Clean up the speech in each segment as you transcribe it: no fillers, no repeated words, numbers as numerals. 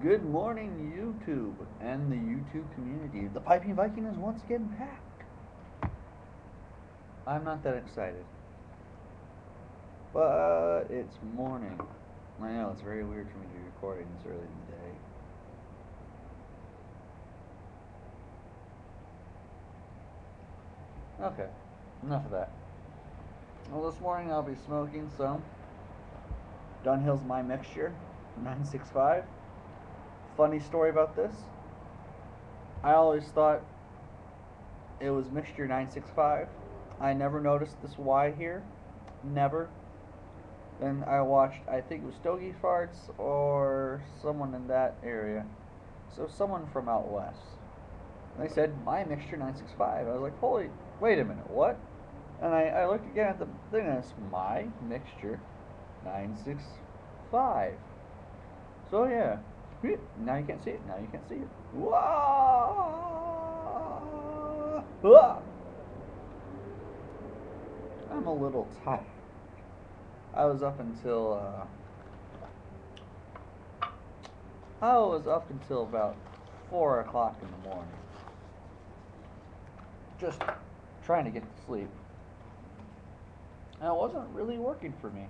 Good morning, YouTube and the YouTube community. The Piping Viking is once again back. I'm not that excited, but it's morning. I know it's very weird for me to be recording this early in the day. Okay, enough of that. Well, this morning I'll be smoking some Dunhill's My Mixture 965. Funny story about this. I always thought it was Mixture 965. I never noticed this Y here. Never. Then I watched, I think it was Stogie Farts or someone in that area. So someone from out west. And they said, My Mixture 965. I was like, holy, wait a minute, what? And I looked again at the thing and it's My Mixture 965. So yeah. Now you can't see it. Now you can't see it. Whoa! I'm a little tired. I was up until about 4 o'clock in the morning, just trying to get to sleep, and it wasn't really working for me.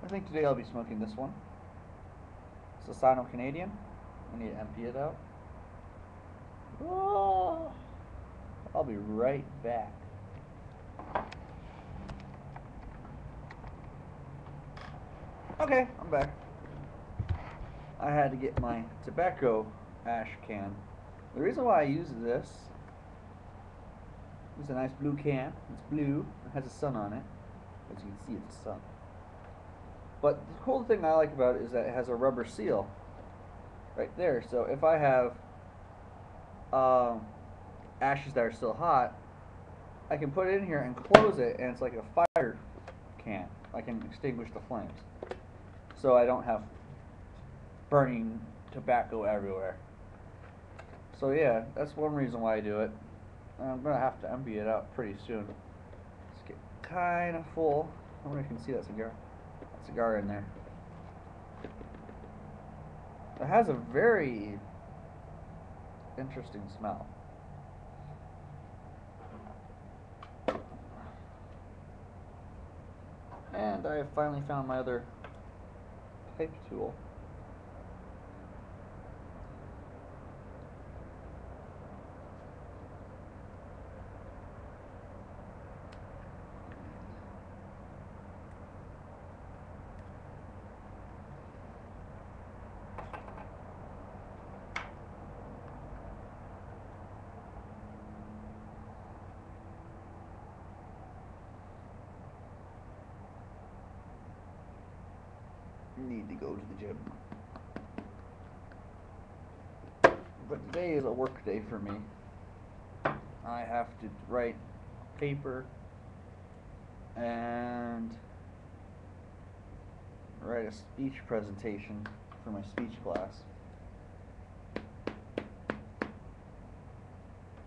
I think today I'll be smoking this one. Sasano Canadian. I need to empty it out. Oh, I'll be right back. Okay, I'm back. I had to get my tobacco ash can. The reason why I use this is a nice blue can. It's blue. It has a sun on it. As you can see, it's the sun. But the cool thing I like about it is that it has a rubber seal right there. So if I have ashes that are still hot, I can put it in here and close it, and it's like a fire can. I can extinguish the flames, so I don't have burning tobacco everywhere. So yeah, that's one reason why I do it. I'm gonna have to empty it out pretty soon. It's getting kind of full. I wonder if you can see that cigar in there. It has a very interesting smell. And I have finally found my other pipe tool. Need to go to the gym. But today is a work day for me. I have to write paper and write a speech presentation for my speech class.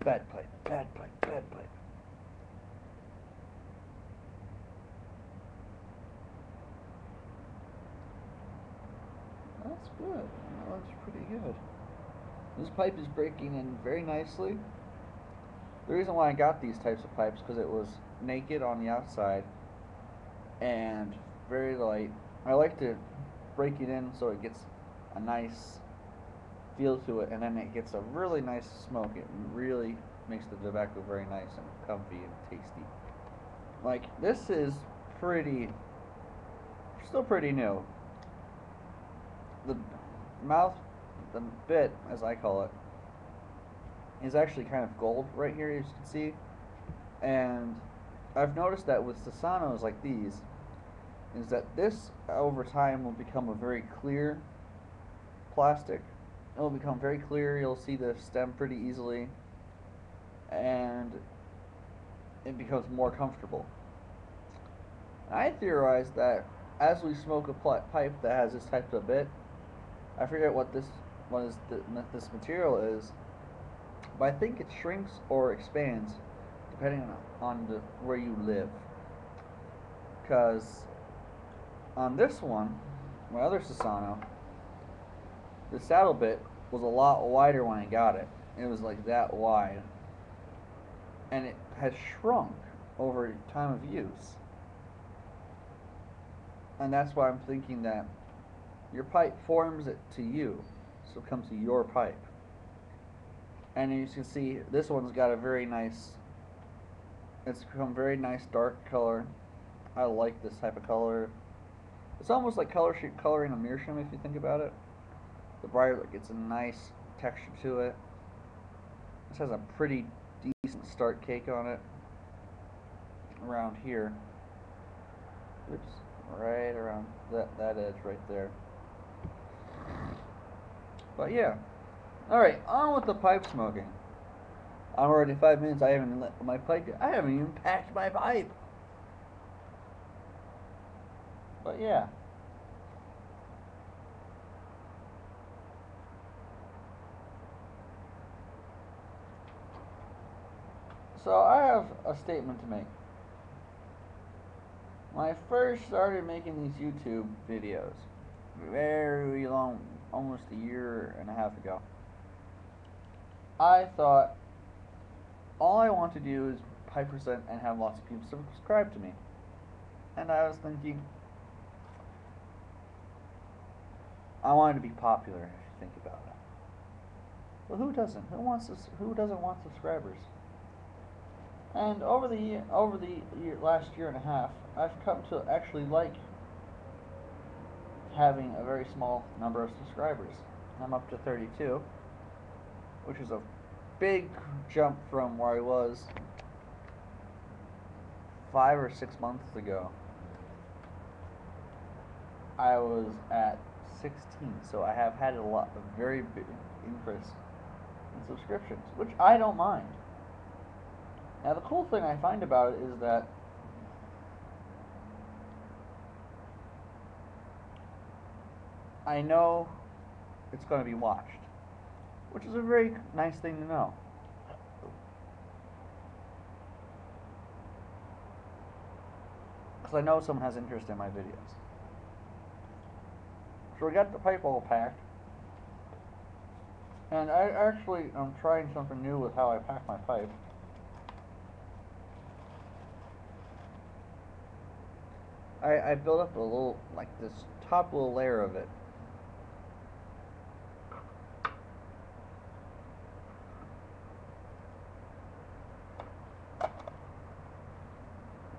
Bad pipe, bad pipe, bad pipe. That's good. That looks pretty good. This pipe is breaking in very nicely. The reason why I got these types of pipes because it was naked on the outside and very light. I like to break it in so it gets a nice feel to it, and then it gets a really nice smoke. It really makes the tobacco very nice and comfy and tasty. Like, this is still pretty new. The the bit, as I call it, is actually kind of gold right here, as you can see. And I've noticed that with Sasanos like these, is that this over time will become a very clear plastic. It will become very clear. You'll see the stem pretty easily, and it becomes more comfortable. I theorize that as we smoke a pipe that has this type of bit, I forget what this material is, but I think it shrinks or expands depending on where you live. Because on this one, my other Susano, the saddle bit was a lot wider when I got it. It was like that wide. And it has shrunk over time of use. And that's why I'm thinking that your pipe forms it to you. So it comes to your pipe. And as you can see, this one's got a very nice, it's become very nice dark color. I like this type of color. It's almost like coloring a meerschaum if you think about it. The briar gets a nice texture to it. This has a pretty decent start cake on it. Around here. Oops. Right around that edge right there. But yeah. Alright, on with the pipe smoking. I'm already 5 minutes, I haven't lit my pipe yet. I haven't even packed my pipe. But yeah. So I have a statement to make. When I first started making these YouTube videos, very long, almost a year and a half ago, I thought all I want to do is pipe present and have lots of people subscribe to me. And I was thinking, I wanted to be popular if you think about it. Well, who doesn't? Who doesn't want subscribers? And over the last year and a half, I've come to actually like having a very small number of subscribers. I'm up to 32, which is a big jump from where I was 5 or 6 months ago. I was at 16, so I have had a very big increase in subscriptions, which I don't mind. Now the cool thing I find about it is that I know it's going to be watched, which is a very nice thing to know. Because I know someone has interest in my videos. So we got the pipe all packed. And I actually am trying something new with how I pack my pipe. I built up a little, like this top little layer of it.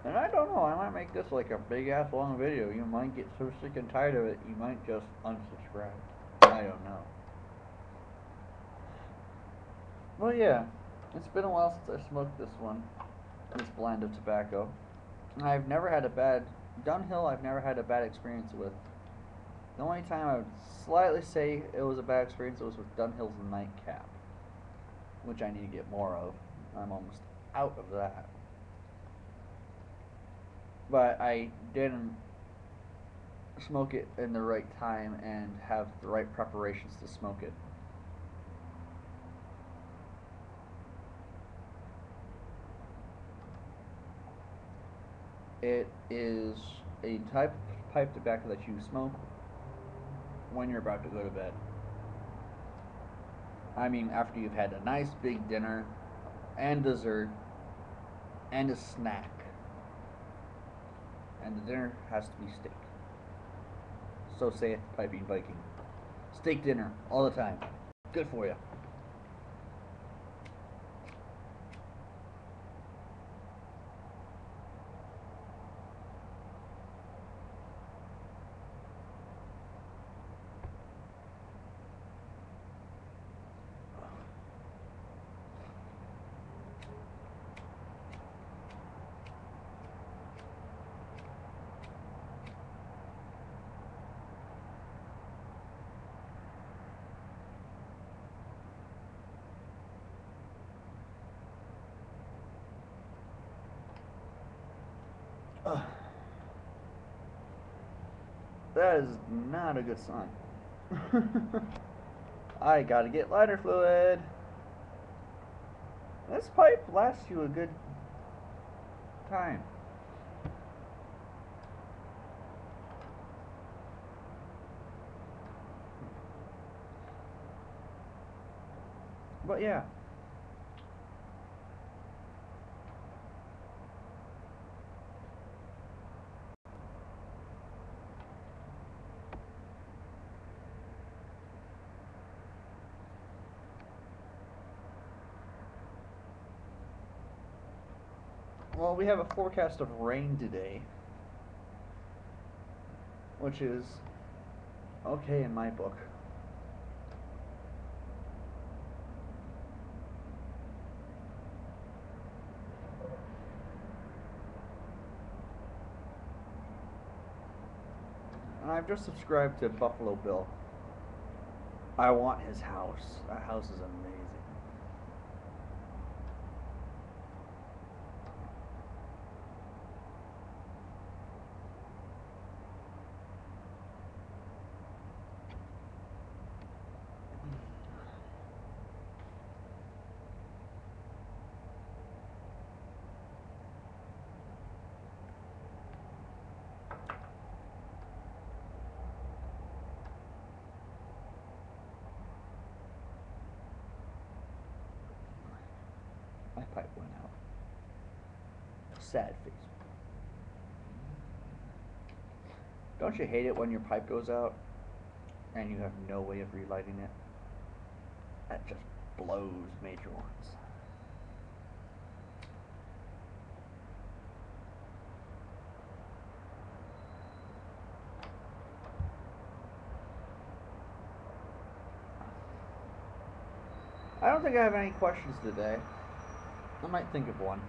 And I don't know, I might make this like a big ass long video. You might get so sick and tired of it, you might just unsubscribe. I don't know. Well, yeah, it's been a while since I smoked this one, this blend of tobacco. I've never had a bad, Dunhill I've never had a bad experience with. The only time I would slightly say it was a bad experience was with Dunhill's Nightcap, which I need to get more of. I'm almost out of that. But I didn't smoke it in the right time and have the right preparations to smoke it. It is a type of pipe tobacco that you smoke when you're about to go to bed. I mean, after you've had a nice big dinner and dessert and a snack. And the dinner has to be steak. So saith Piping Viking. Steak dinner all the time. Good for you. That is not a good sign. I gotta get lighter fluid. This pipe lasts you a good time. But yeah. Well, we have a forecast of rain today, which is okay in my book. And I've just subscribed to Buffalo Bill. I want his house. That house is amazing. My pipe went out. Sad face. Don't you hate it when your pipe goes out and you have no way of relighting it? That just blows major ones. I don't think I have any questions today. I might think of one.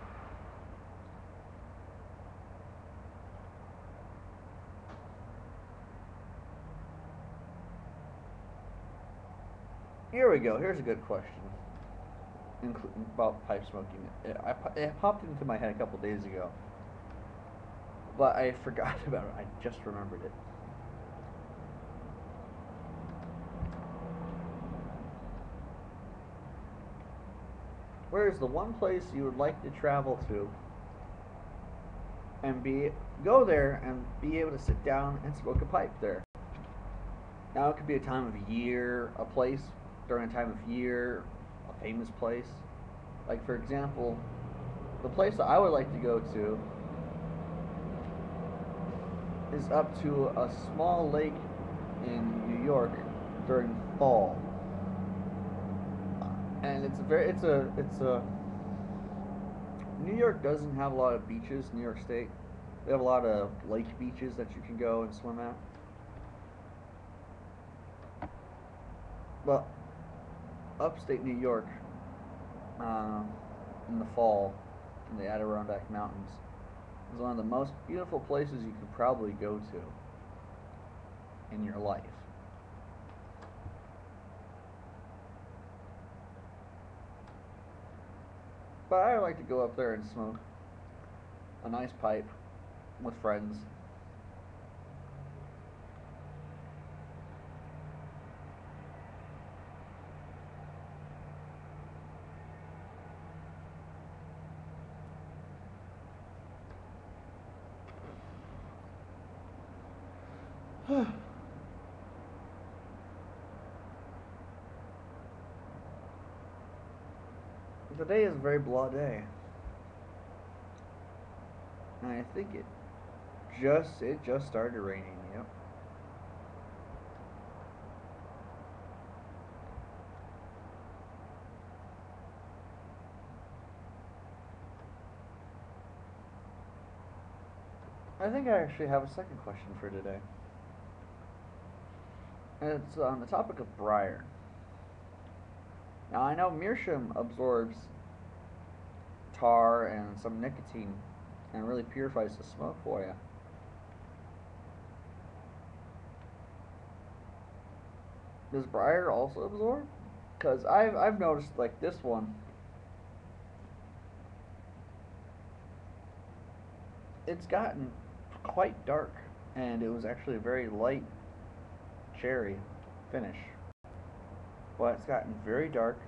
Here we go. Here's a good question about pipe smoking. It popped into my head a couple days ago, but I forgot about it. I just remembered it. Where is the one place you would like to travel to and go there and be able to sit down and smoke a pipe there? Now it could be a time of year, a place during a time of year, a famous place. Like for example, the place that I would like to go to is up to a small lake in New York during fall. And New York doesn't have a lot of beaches, New York State. They have a lot of lake beaches that you can go and swim at. But upstate New York, in the fall, in the Adirondack Mountains, is one of the most beautiful places you could probably go to in your life. But I like to go up there and smoke a nice pipe with friends. Today is a very blah day. And I think it just started raining, yep. I think I actually have a second question for today. And it's on the topic of briar. Now I know meerschaum absorbs tar and some nicotine and really purifies the smoke for you. Does briar also absorb? Because I've noticed like this one, it's gotten quite dark, and it was actually a very light cherry finish. But it's gotten very dark,